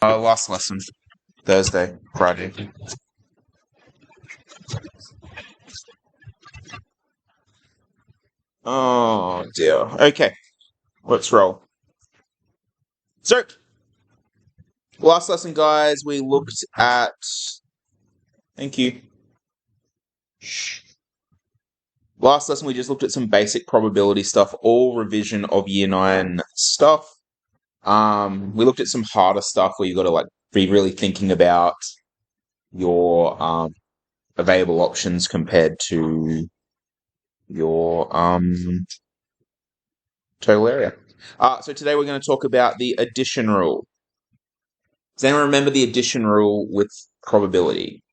Last lesson, Thursday, Friday. Oh dear. Okay, let's roll. So, last lesson, guys, we looked at. Thank you. Shh. Last lesson, we just looked at some basic probability stuff, all revision of Year 9 stuff. We looked at some harder stuff where you got to be really thinking about your available options compared to your total area. So today we're going to talk about the addition rule. Does anyone remember the addition rule with probability?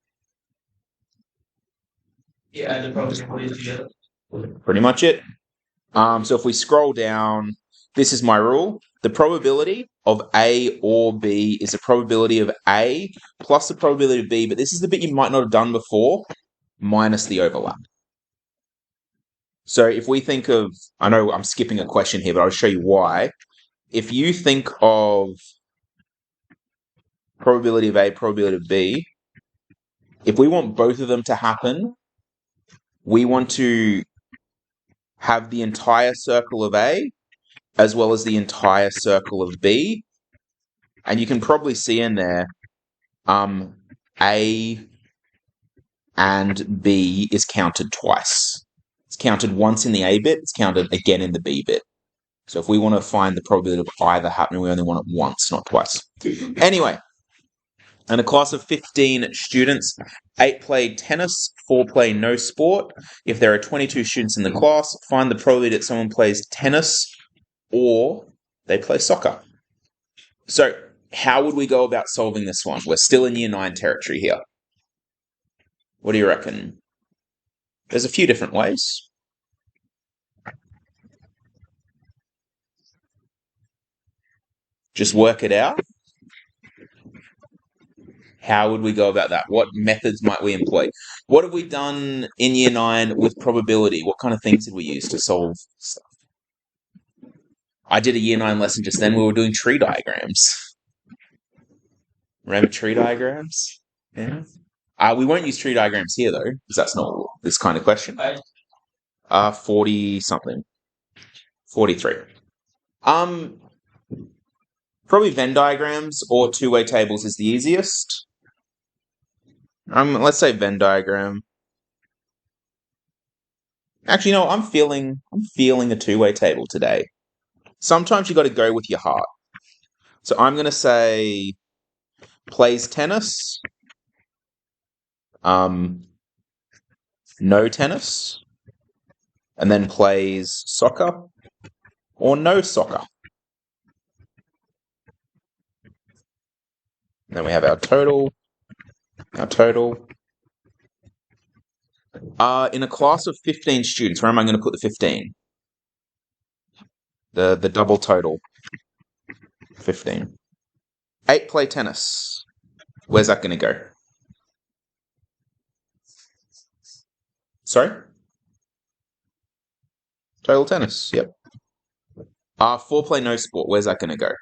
Yeah, the probability together. Pretty much it. So if we scroll down, this is my rule. The probability of A or B is the probability of A plus the probability of B, but this is the bit you might not have done before, minus the overlap. So if we think of, I know I'm skipping a question here, but I'll show you why. If you think of probability of A, probability of B, if we want both of them to happen, we want to have the entire circle of A as well as the entire circle of B. And you can probably see in there, A and B is counted twice. It's counted once in the A bit, it's counted again in the B bit. So if we want to find the probability of either happening, we only want it once, not twice. Anyway, in a class of 15 students, 8 play tennis, 4 play no sport. If there are 22 students in the class, find the probability that someone plays tennis or they play soccer. So, how would we go about solving this one? We're still in Year 9 territory here. What do you reckon? There's a few different ways. Just work it out. How would we go about that? What methods might we employ? What have we done in Year 9 with probability? What kind of things did we use to solve stuff? I did a Year 9 lesson just then. We were doing tree diagrams. Remember tree diagrams? Yeah. We won't use tree diagrams here, though, because that's not this kind of question. 40 something. 43. Probably Venn diagrams or two-way tables is the easiest. Let's say Venn diagram. Actually, no, I'm feeling a two-way table today. Sometimes you got to go with your heart. So I'm going to say plays tennis, no tennis, and then plays soccer or no soccer. And then we have our total. In a class of 15 students, where am I going to put the 15? The double total. 15. 8 play tennis. Where's that going to go? Sorry? Total tennis, yep. 4 play no sport. Where's that going to go?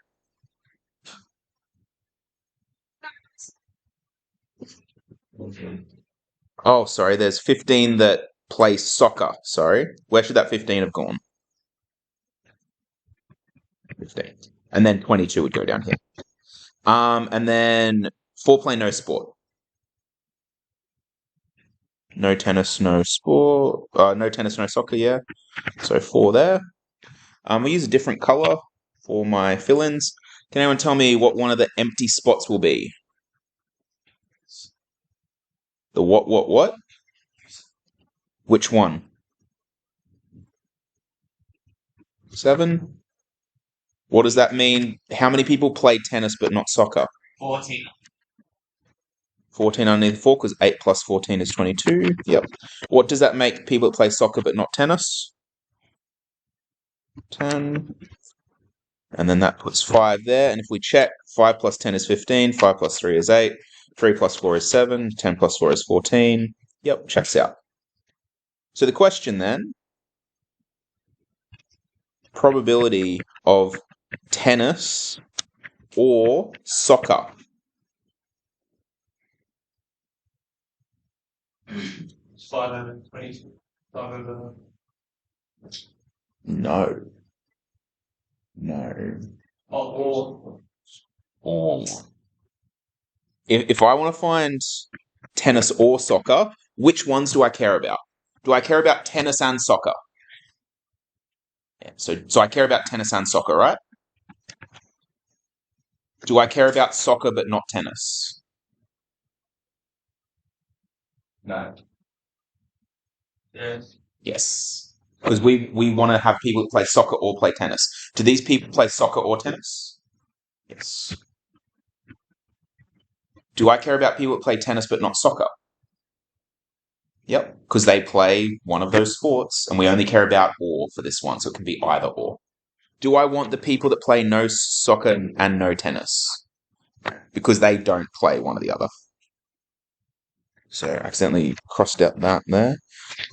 Oh, sorry, there's 15 that play soccer. Sorry. Where should that 15 have gone? 15. And then 22 would go down here. And then 4 play no sport. No tennis, no sport. No tennis, no soccer, yeah. So 4 there. We use a different color for my fill-ins. Can anyone tell me what one of the empty spots will be? The what? Which one? 7? What does that mean? How many people play tennis but not soccer? 14. 14 underneath 4, because 8 plus 14 is 22. Yep. What does that make people that play soccer but not tennis? 10. And then that puts 5 there. And if we check, 5 plus 10 is 15. 5 plus 3 is 8. 3 plus 4 is 7. 10 plus 4 is 14. Yep, checks out. So the question then, probability of tennis or soccer? It's 522. 500. No. No. Or Or if I want to find tennis or soccer, which ones do I care about? Do I care about tennis and soccer? Yeah, so I care about tennis and soccer, right? Do I care about soccer but not tennis? no. Yes. Yes. Because we want to have people that play soccer or play tennis. Do these people play soccer or tennis? Yes. Do I care about people that play tennis but not soccer? Yep. Because they play one of those sports, and we only care about or for this one, so it can be either or. Do I want the people that play no soccer and no tennis? Because they don't play one or the other. So I accidentally crossed out that there.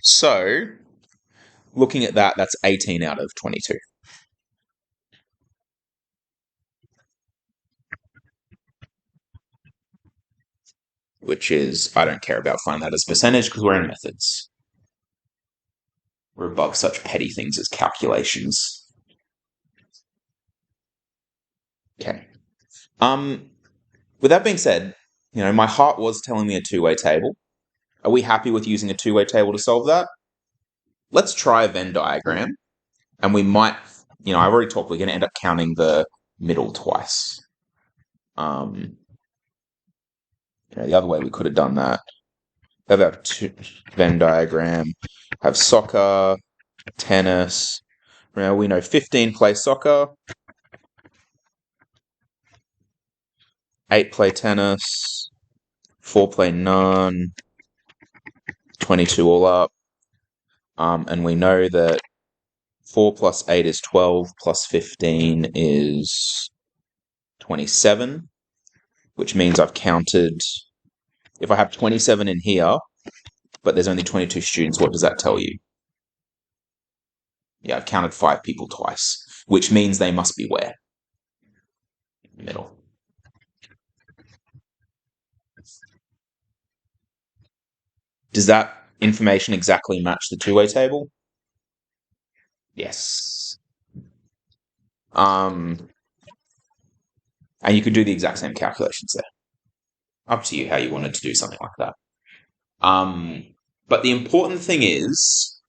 So looking at that, that's 18 out of 22. Which is, I don't care about finding that as percentage because we're in methods. We're above such petty things as calculations. Okay. With that being said, my heart was telling me a two-way table. Are we happy with using a two-way table to solve that? Let's try a Venn diagram, and we might, I've already talked, we're going to end up counting the middle twice. The other way we could have done that. Have our Venn diagram, have soccer, tennis. Now we know 15 play soccer, 8 play tennis, 4 play none, 22 all up. And we know that 4 plus 8 is 12, plus 15 is 27, which means I've counted. If I have 27 in here, but there's only 22 students, what does that tell you? Yeah, I've counted 5 people twice, which means they must be where? In the middle. Does that information exactly match the two-way table? Yes. And you could do the exact same calculations there. Up to you how you wanted to do something like that. But the important thing is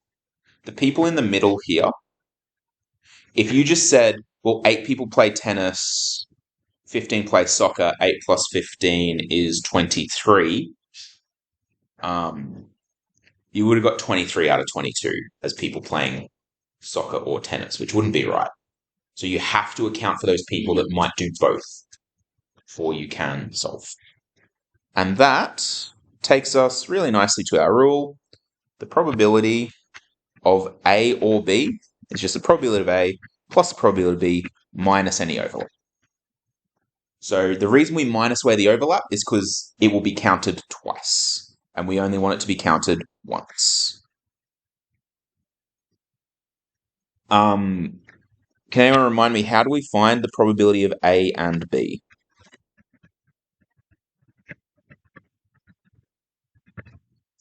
the people in the middle here. If you just said, well, 8 people play tennis, 15 play soccer, 8 plus 15 is 23, you would have got 23 out of 22 as people playing soccer or tennis, which wouldn't be right. So you have to account for those people that might do both before you can solve. And that takes us really nicely to our rule. The probability of A or B is just the probability of A plus the probability of B minus any overlap. So the reason we minus away the overlap is because it will be counted twice, and we only want it to be counted once. Can anyone remind me, how do we find the probability of A and B?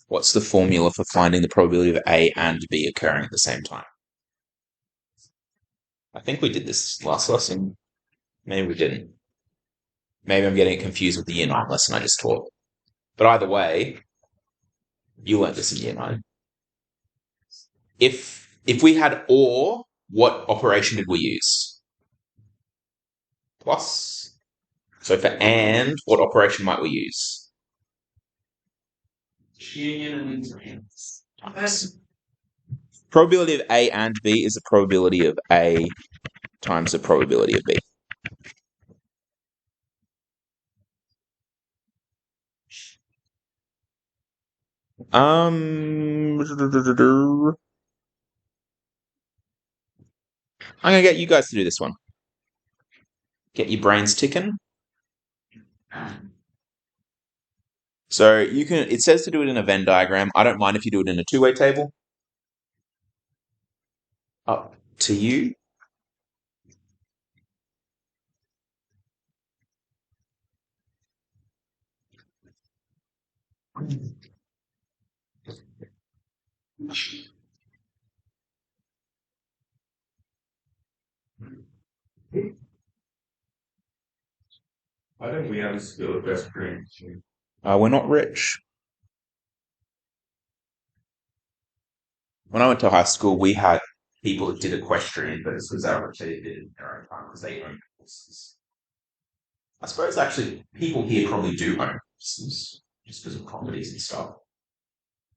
What's the formula for finding the probability of A and B occurring at the same time? I think we did this last lesson. Maybe we didn't. Maybe I'm getting it confused with the year 9 lesson I just taught. But either way, you learned this in year 9. If we had or, what operation did we use? Plus. So for and, what operation might we use? Union and Probability of A and B is the probability of A times the probability of B. I'm gonna get you guys to do this one. Get your brains ticking. So you can. It says to do it in a Venn diagram. I don't mind if you do it in a two-way table. Up to you. I think we have a skill of best friends. We're not rich. When I went to high school, we had people that did equestrian, but this was our they did it in their own time because they owned horses. I suppose actually people here probably do own horses just because of properties and stuff.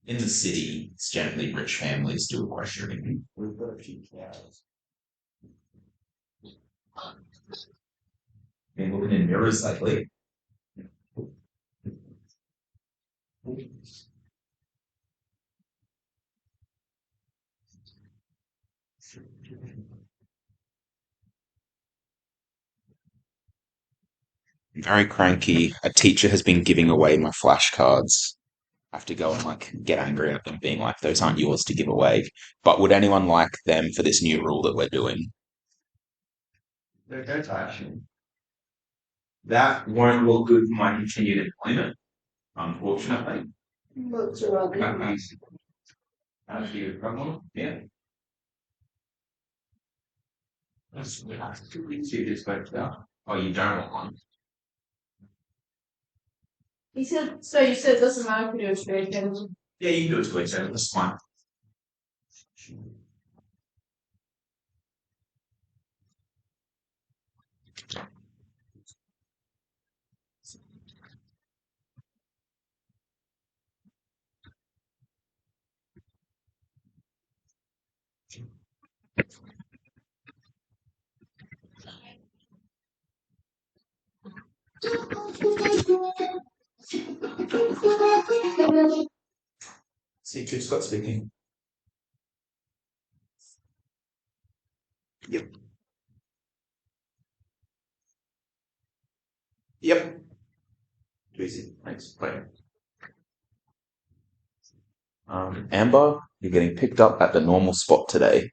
In the city, it's generally rich families do equestrian. We've got a few cows. Been looking in mirrors lately. Very cranky. A teacher has been giving away my flashcards. I have to go and get angry at them, being like, those aren't yours to give away. But would anyone like them for this new rule that we're doing? They're go to action. That won't look good for my continued employment, unfortunately. Looks around. How do you problem? Yeah. That's two weeks you just spoke about. Oh, you don't want one? He said, so you said it doesn't matter if we do a straight edge. Yeah, you can do it to each other. That's fine. See, Chief Scott speaking. Yep. Yep. Too easy. Thanks. Bye. Amber, you're getting picked up at the normal spot today.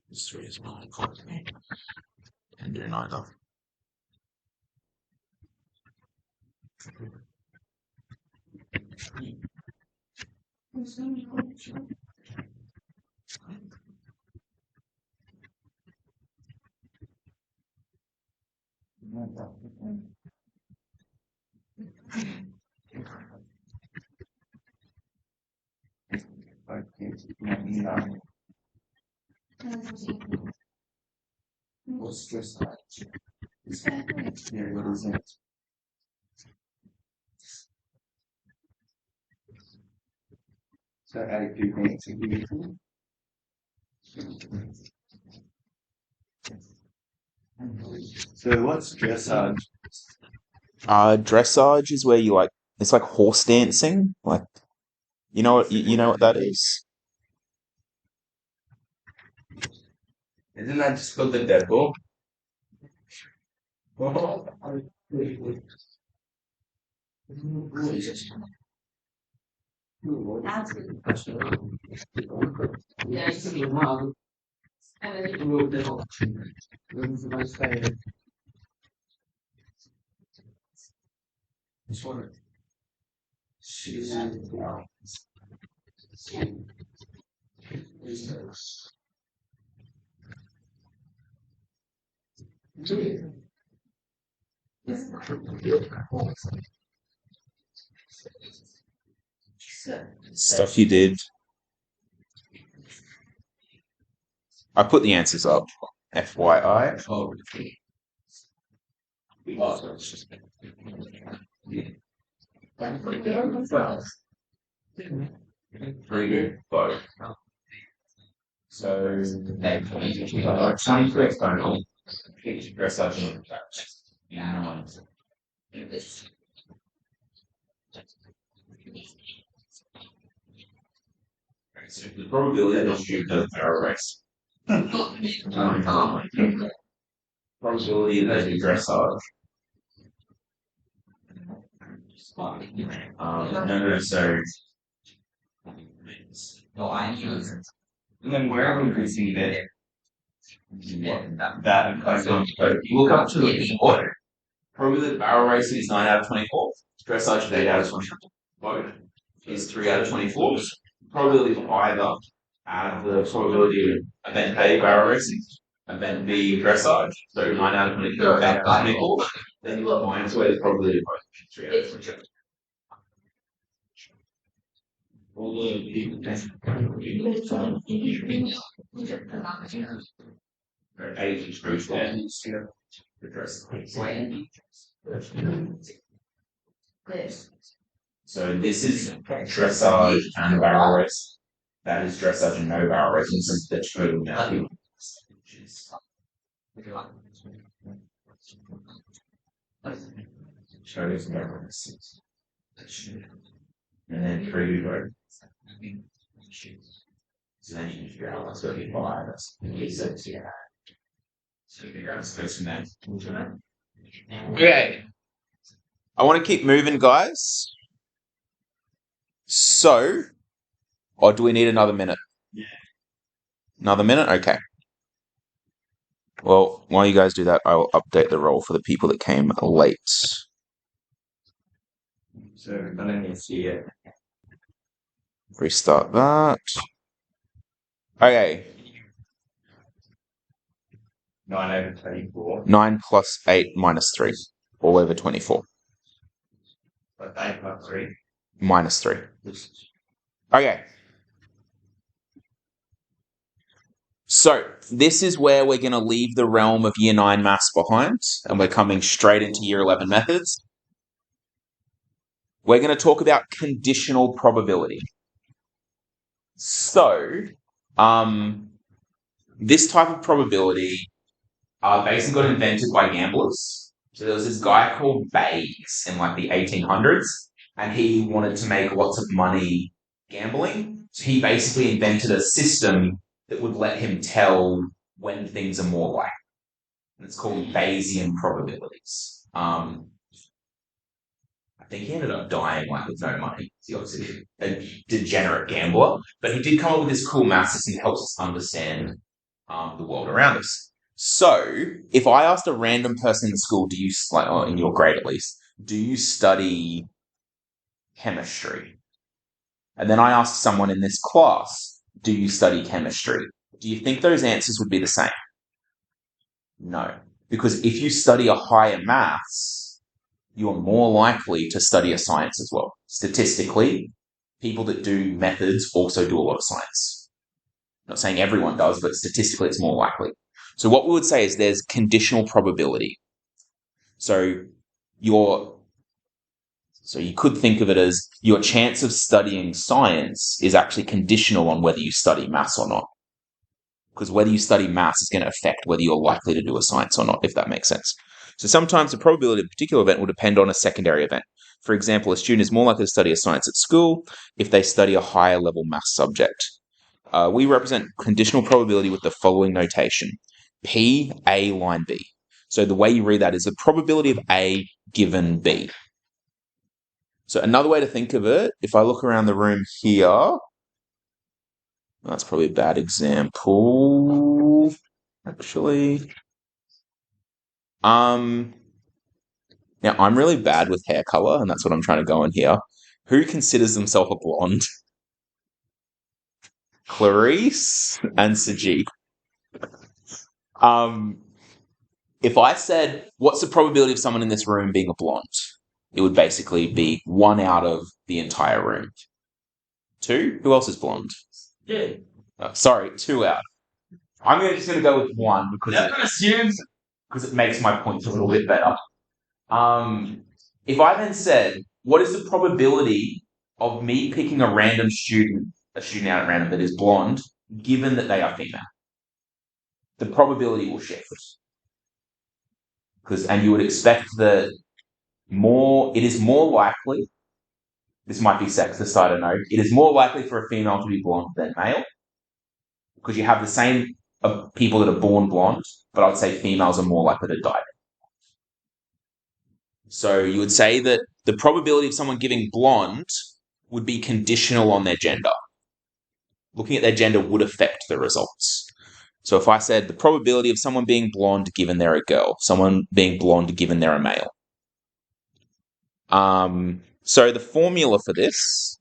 This three is well. Can do neither. What's stress like? Yeah, what is it? So add a few things to give you. So what's dressage? Dressage is where you it's like horse dancing. Like you know what that is? Isn't that just called the devil? Yeah, it's a good one. And then Stuff you did. I put the answers up. FYI. Very good. Both. So, science exponent, dressage and practice. So the probability that you do a race. probability that they do dressage. No, so. And then wherever we see that, you look up to the order. Probability that barrel racing is 9 out of 24. Dressage is 8 out of 24. Boat is 3 out of 24. Probability of either add the probability of event A, barrel racing, event B, dressage, so 9 out of 24, 8 out of 24. Then you look minus where the probability of both, 3 out of 24. So this is dressage and barrel race. That is dressage and no barrel racing. So the total now. Shows barrel racing. And then 3 go. So then you can figure out what's going to be 5. That's 6, yeah. So you figure out what's goes from there. Okay. I want to keep moving, guys. So, or do we need another minute? Yeah. Another minute? Okay. Well, while you guys do that, I will update the roll for the people that came late. So, I don't need to see it. Restart that. Okay. 9 over 24. 9 plus 8 minus 3. All over 24. But 8 plus 3. Minus 3. Okay. So, this is where we're going to leave the realm of Year 9 maths behind, and we're coming straight into Year 11 methods. We're going to talk about conditional probability. So, this type of probability basically got invented by gamblers. So there was this guy called Bayes in like the 1800s, and he wanted to make lots of money gambling. So he basically invented a system that would let him tell when things are more likely. And it's called Bayesian probabilities. I think he ended up dying like with no money. He's obviously a degenerate gambler, but he did come up with this cool math system that helps us understand the world around us. So, if I asked a random person in the school, do you, like, or in your grade at least, do you study chemistry? And then I asked someone in this class, do you study chemistry? Do you think those answers would be the same? No. Because if you study a higher maths, you are more likely to study a science as well. Statistically, people that do methods also do a lot of science. I'm not saying everyone does, but statistically it's more likely. So what we would say is there's conditional probability. So you could think of it as your chance of studying science is actually conditional on whether you study maths or not. Because whether you study maths is going to affect whether you're likely to do a science or not, if that makes sense. So sometimes the probability of a particular event will depend on a secondary event. For example, a student is more likely to study a science at school if they study a higher level maths subject. We represent conditional probability with the following notation. P, A, line B. So the way you read that is the probability of A given B. So another way to think of it, if I look around the room here, that's probably a bad example, actually. Now I'm really bad with hair color, and that's what I'm trying to go on here. Who considers themselves a blonde? Clarice and Sajid. If I said, what's the probability of someone in this room being a blonde? It would basically be 1 out of the entire room. 2? Who else is blonde? Yeah. Sorry, 2 out. I'm just going to go with 1 because it makes my points a little bit better. If I then said, what is the probability of me picking a random student out at random that is blonde, given that they are female? The probability will shift. And you would expect that it is more likely, this might be sexist, I don't know, it is more likely for a female to be blonde than male, because you have the same people that are born blonde, but I would say females are more likely to die. So you would say that the probability of someone giving blonde would be conditional on their gender. Looking at their gender would affect the results. So if I said the probability of someone being blonde given they're a girl, someone being blonde given they're a male. So the formula for this,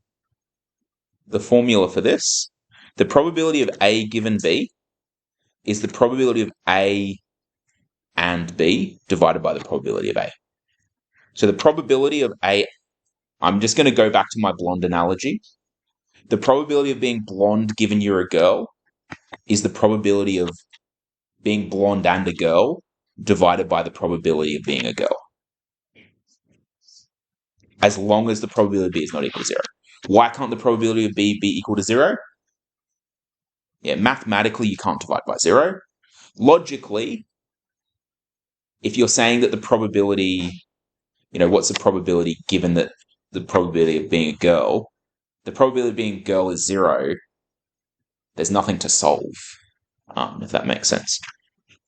the probability of A given B is the probability of A and B divided by the probability of A. So the probability of A, I'm just going to go back to my blonde analogy. The probability of being blonde given you're a girl is the probability of being blonde and a girl divided by the probability of being a girl. As long as the probability of B is not equal to 0. Why can't the probability of B be equal to 0? Yeah, mathematically you can't divide by 0. Logically, if you're saying that the probability, what's the probability given that the probability of being a girl? The probability of being a girl is 0. There's nothing to solve, if that makes sense.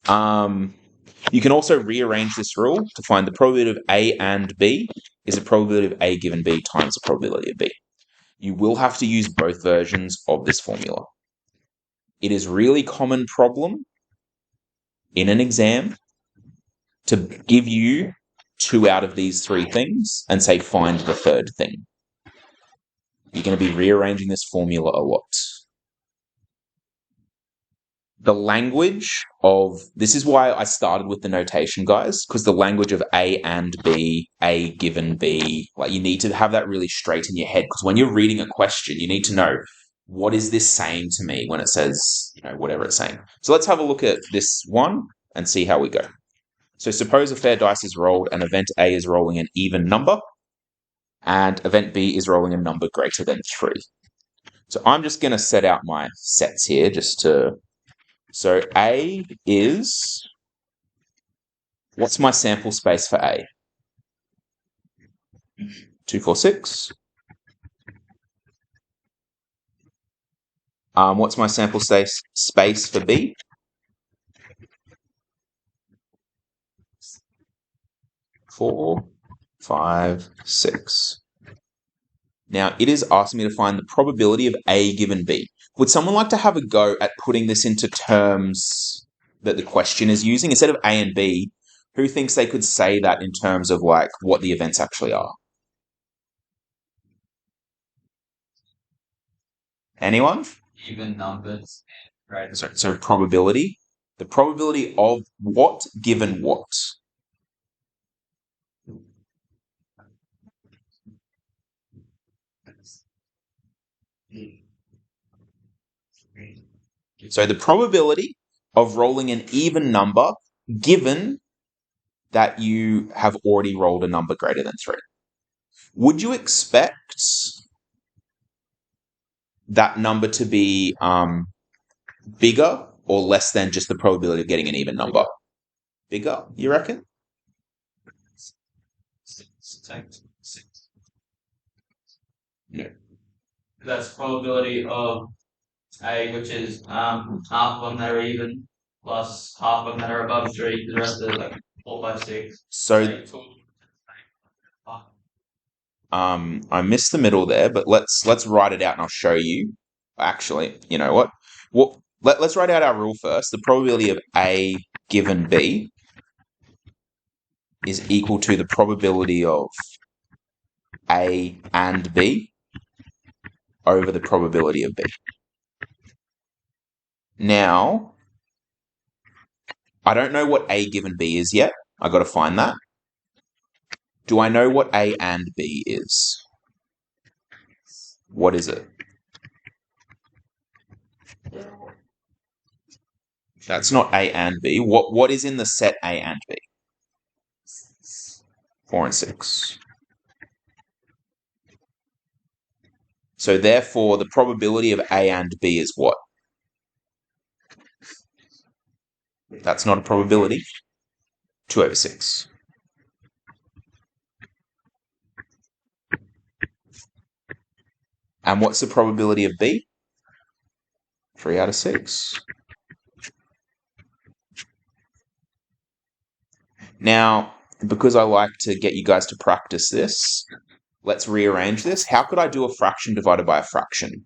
You can also rearrange this rule to find the probability of A and B is the probability of A given B times the probability of B. You will have to use both versions of this formula. It is really common problem in an exam to give you 2 out of these 3 things and say find the third thing. You're going to be rearranging this formula a lot. The language of, this is why I started with the notation, guys, because the language of A and B, A given B, you need to have that really straight in your head, because when you're reading a question, you need to know, what is this saying to me when it says, whatever it's saying. So let's have a look at this one and see how we go. So suppose a fair dice is rolled and event A is rolling an even number and event B is rolling a number greater than 3. So I'm just going to set out my sets here so A is, what's my sample space for A? 2, 4, 6. What's my sample space for B? 4, 5, 6. Now, it is asking me to find the probability of A given B. Would someone like to have a go at putting this into terms that the question is using? Instead of A and B, who thinks they could say that in terms of what the events actually are? Anyone? Even numbers. Right. So probability. The probability of what given what? So the probability of rolling an even number given that you have already rolled a number greater than 3. Would you expect that number to be bigger or less than just the probability of getting an even number? Bigger, you reckon? 6. No. That's probability of A, which is half of them that are even, plus half of them that are above 3. The rest are 4, 5, 6. So I missed the middle there, but let's write it out and I'll show you. Actually, you know what? Let's write out our rule first. The probability of A given B is equal to the probability of A and B over the probability of B. Now, I don't know what A given B is yet. I got to find that. Do I know what A and B is? What is it? That's not A and B. What is in the set A and B? 4 and 6. So therefore, the probability of A and B is what? That's not a probability. 2 over 6. And what's the probability of B? 3 out of 6. Now, because I like to get you guys to practice this, let's rearrange this. How could I do a fraction divided by a fraction?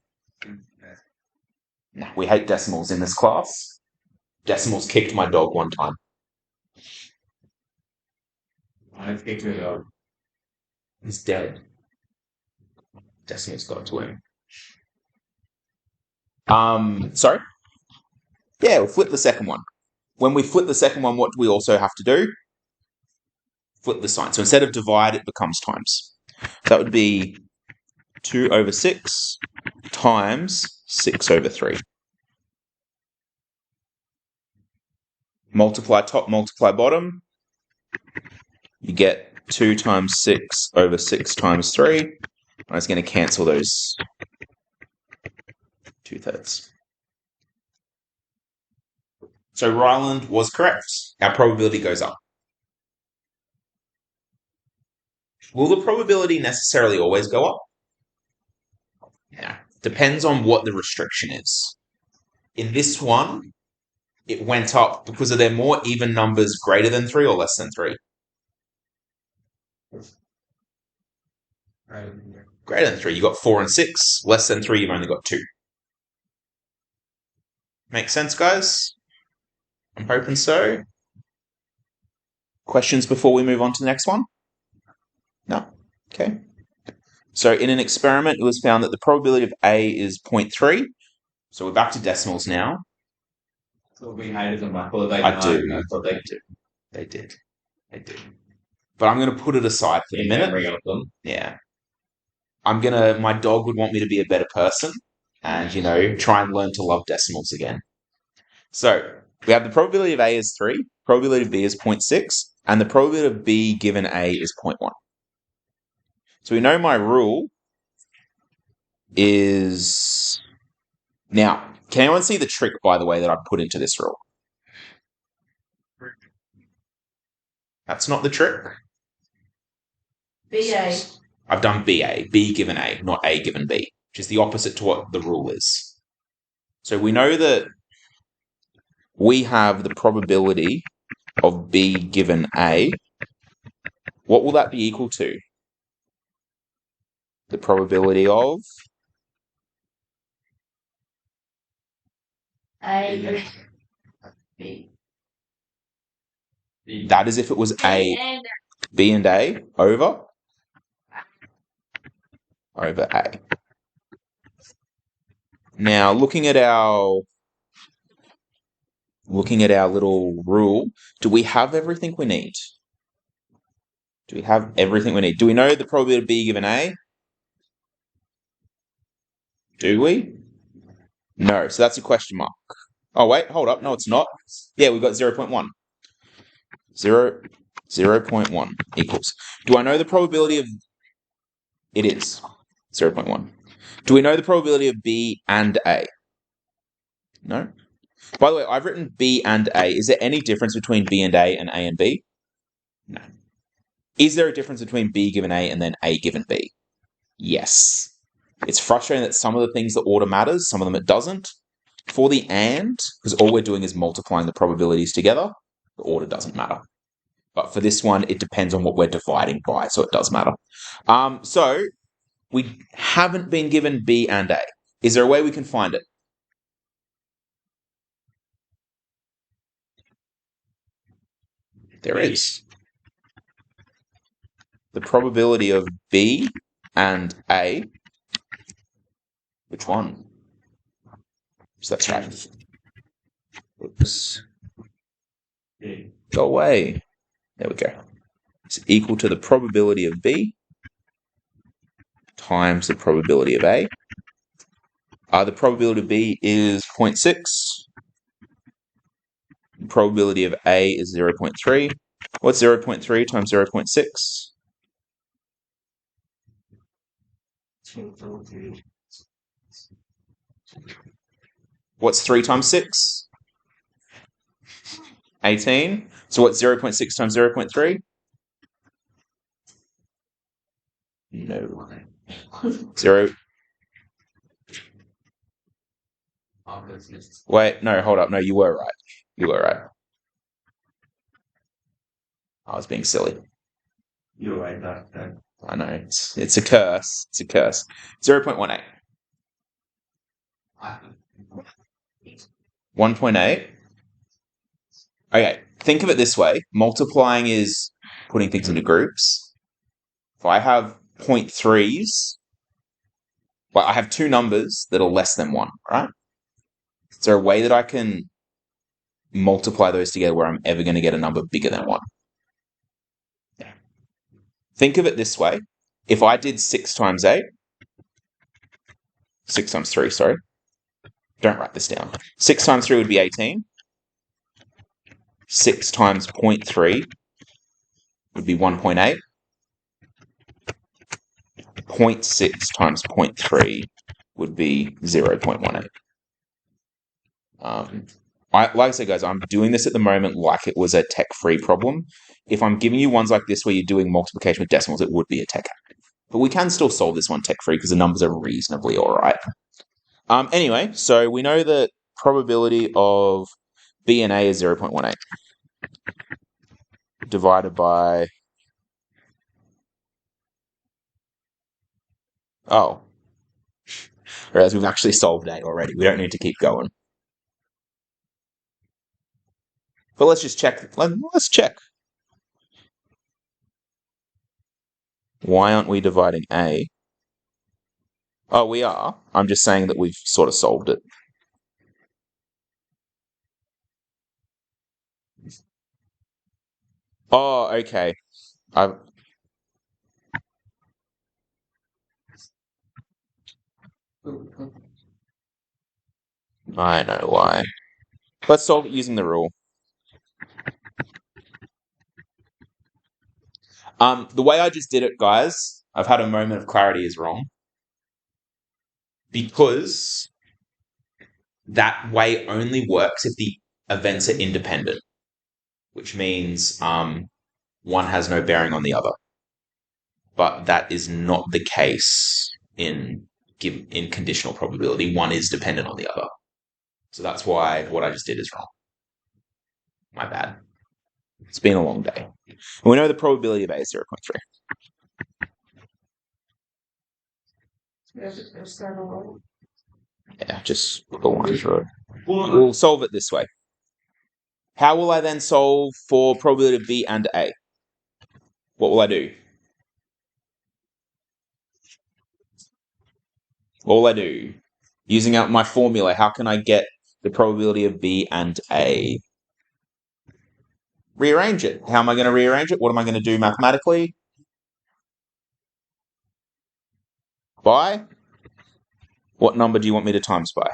Nah, we hate decimals in this class. Decimals kicked my dog one time. I've kicked your dog. He's dead. Decimals got to him. Sorry? Yeah, we'll flip the second one. When we flip the second one, what do we also have to do? Flip the sign. So instead of divide, it becomes times. That would be 2 over 6 times 6 over 3. Multiply top, multiply bottom. You get 2 times 6 over 6 times 3. I'm just going to cancel those 2/3. So Ryland was correct. Our probability goes up. Will the probability necessarily always go up? Yeah. Depends on what the restriction is. In this one, it went up because are there more even numbers greater than 3 or less than 3? Right. Greater than 3, you got 4 and 6. Less than 3, you've only got 2. Make sense, guys? I'm hoping so. Questions before we move on to the next one? No? Okay. So in an experiment, it was found that the probability of A is 0.3. So we're back to decimals now. So we hated them. I thought they I do. I thought they do. They did. They did. But I'm going to put it aside for the minute. bring up them. Yeah. My dog would want me to be a better person and, try and learn to love decimals again. So we have the probability of A is 3, probability of B is 0.6, and the probability of B given A is 0.1. So we know my rule is... Now, can anyone see the trick, by the way, that I put into this rule? That's not the trick. BA. I've done BA, B given A, not A given B, which is the opposite to what the rule is. So we know that we have the probability of B given A. What will that be equal to? The probability of A. B. that is if it was B and A over A. Now, looking at our little rule, do we have everything we need? Do we have everything we need? Do we know the probability of B given A? Do we? No, so that's a question mark. Oh, wait, hold up. No, it's not. Yeah, we've got 0.1. 0.1 equals. Do I know the probability of... It is 0.1. Do we know the probability of B and A? No. By the way, I've written B and A. Is there any difference between B and A and B? No. Is there a difference between B given A and then A given B? Yes. It's frustrating that some of the things the order matters, some of them it doesn't. For the and, because all we're doing is multiplying the probabilities together, the order doesn't matter. But for this one, it depends on what we're dividing by, so it does matter. So we haven't been given B and A. Is there a way we can find it? There is. The probability of B and A. Which one? So that's right. Oops. Go away. There we go. It's equal to the probability of B times the probability of A. The probability of B is 0.6. The probability of A is 0.3. What's 0.3 times 0.6? What's 3 times 6? 18. So what's 0.6 times 0.3? No. 0. Wait, no, hold up. No, you were right. You were right. I was being silly. You're right, that. I know. It's a curse. It's a curse. 0.18. 1.8. Okay, think of it this way. Multiplying is putting things into groups. If I have 0.3s, well, I have two numbers that are less than 1, right? Is there a way that I can multiply those together where I'm ever going to get a number bigger than 1? Yeah. Think of it this way. If I did 6 times 8, 6 times 3, sorry. Don't write this down. 6 times 3 would be 18. 6 times 0.3 would be 1.8. 0.6 times 0.3 would be 0.18. Like I said, guys, I'm doing this at the moment like it was a tech-free problem. If I'm giving you ones like this where you're doing multiplication with decimals, it would be a tech hack. But we can still solve this one tech-free because the numbers are reasonably all right. Anyway, so we know that probability of B and A is 0.18 divided by... Oh. Whereas we've actually solved A already. We don't need to keep going. But let's just check. Let's check. Why aren't we dividing A? Oh, we are. I'm just saying that we've sort of solved it. Oh, okay. I know why. Let's solve it using the rule. The way I just did it, guys, I've had a moment of clarity is wrong. Because that way only works if the events are independent, which means one has no bearing on the other. But that is not the case in conditional probability. One is dependent on the other. So that's why what I just did is wrong. My bad. It's been a long day. And we know the probability of A is 0.3. Yeah, just put one through it. We'll solve it this way. How will I then solve for probability of B and A? What will I do? What will I do? Using out my formula, how can I get the probability of B and A? Rearrange it. How am I going to rearrange it? What am I going to do mathematically? By? What number do you want me to times by?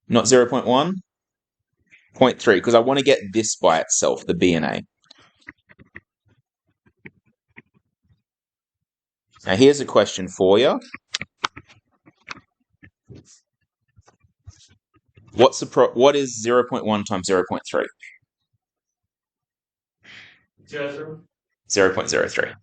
Not 0.1? 0.3, because I want to get this by itself, the B and A. Now here's a question for you. What is 0.1 times 0.3? 0.03.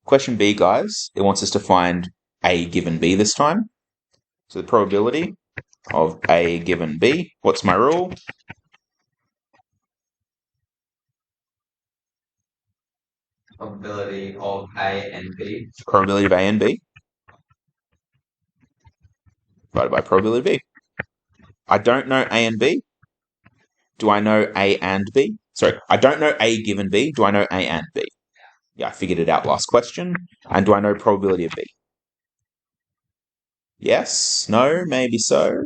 Question B, guys, it wants us to find A given B this time. So the probability of A given B. What's my rule? Probability of A and B. Probability of A and B divided by probability of B. I don't know A and B. Do I know A and B? Sorry, I don't know A given B. Do I know A and B? Yeah, I figured it out last question. And do I know probability of B? Yes, no, maybe so.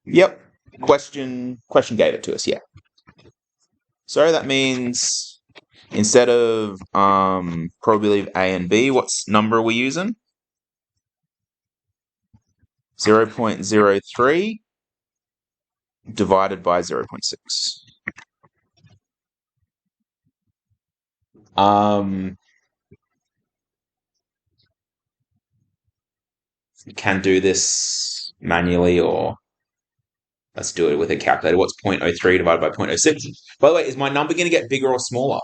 Yep. Question gave it to us, yeah. So that means instead of probability of A and B, what number are we using? 0.03 divided by 0.6. You can do this manually, or let's do it with a calculator. What's 0.03 divided by 0.06? By the way, is my number going to get bigger or smaller?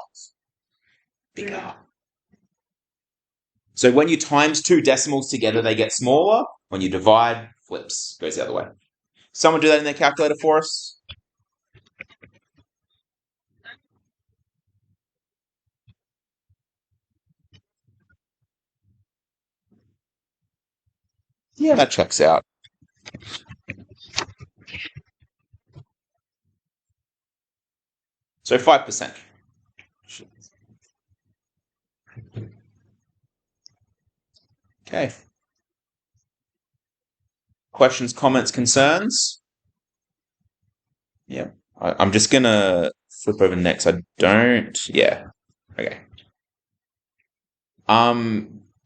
Bigger. So when you times two decimals together, they get smaller. When you divide, flips, goes the other way. Someone do that in their calculator for us? Yeah, that checks out. So 5%. Okay. Questions, comments, concerns? Yeah. I'm just going to flip over next. I don't. Yeah. Okay.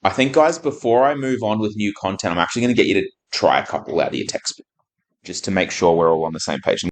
I think, guys, before I move on with new content, I'm actually going to get you to try a couple out of your textbook just to make sure we're all on the same page.